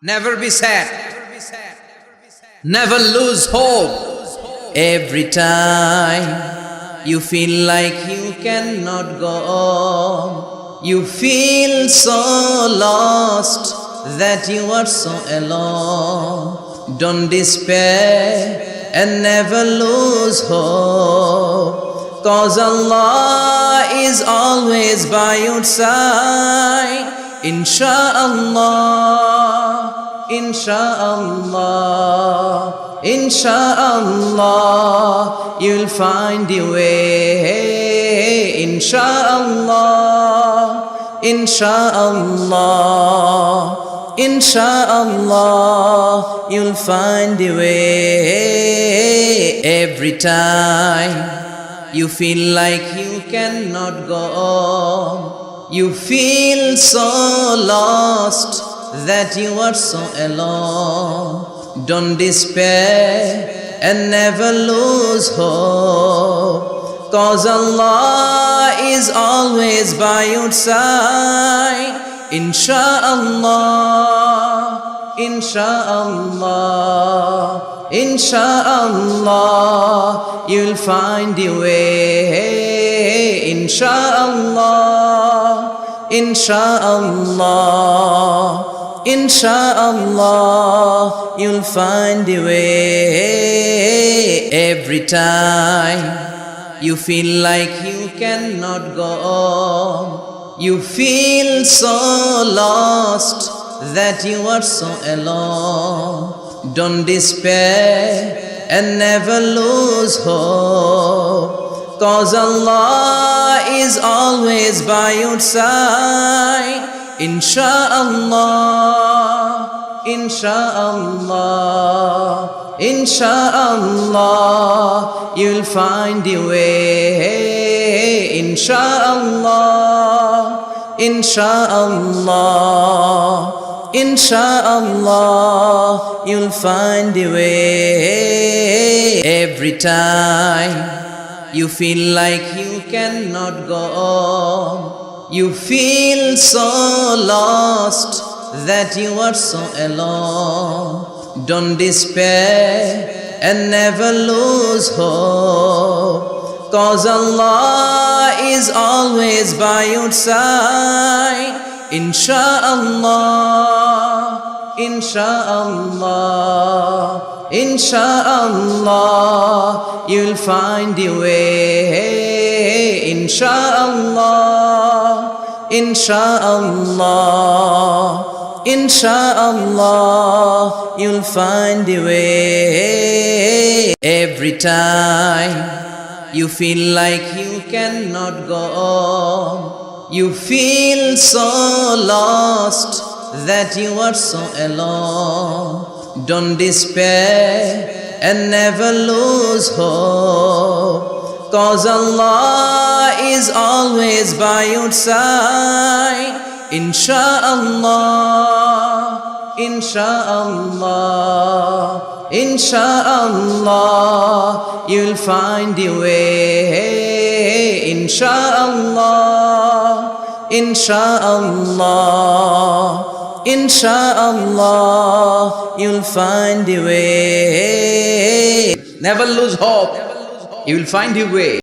Never be sad. Never lose hope. Every time you feel like you cannot go on, you feel so lost that you are so alone. Don't despair and never lose hope, 'cause Allah is always by your side. Insha'Allah, Insha'Allah, Insha'Allah, you'll find your way. Insha'Allah, Insha'Allah, Insha'Allah, you'll find your way. Every time you feel like you cannot go on, you feel so lost that you are so alone. Don't despair and never lose hope, 'cause Allah is always by your side. Insha'Allah, Insha'Allah, Insha'Allah, you'll find your way. Insha'Allah, Insha'Allah, Insha'Allah, you'll find your way. Every time you feel like you cannot go on, you feel so lost that you are so alone. Don't despair and never lose hope, 'cause Allah is always by your side. Insha'Allah, Insha'Allah, Insha'Allah, you'll find your way. Insha'Allah, Insha'Allah, Insha'Allah, you'll find your way. Every time you feel like you cannot go on, you feel so lost that you are so alone. Don't despair and never lose hope, 'cause Allah is always by your side. Insha'Allah, Insha'Allah, Insha'Allah, you'll find your way. Insha'Allah, Insha'Allah, Insha'Allah, you'll find your way. Every time you feel like you cannot go on, you feel so lost that you are so alone. Don't despair and never lose hope, 'cause Allah is always by your side. Insha'Allah, Insha'Allah, Insha'Allah, you'll find your way. Insha'Allah, Insha'Allah, Insha'Allah, you'll find your way. Never lose hope. You will find your way.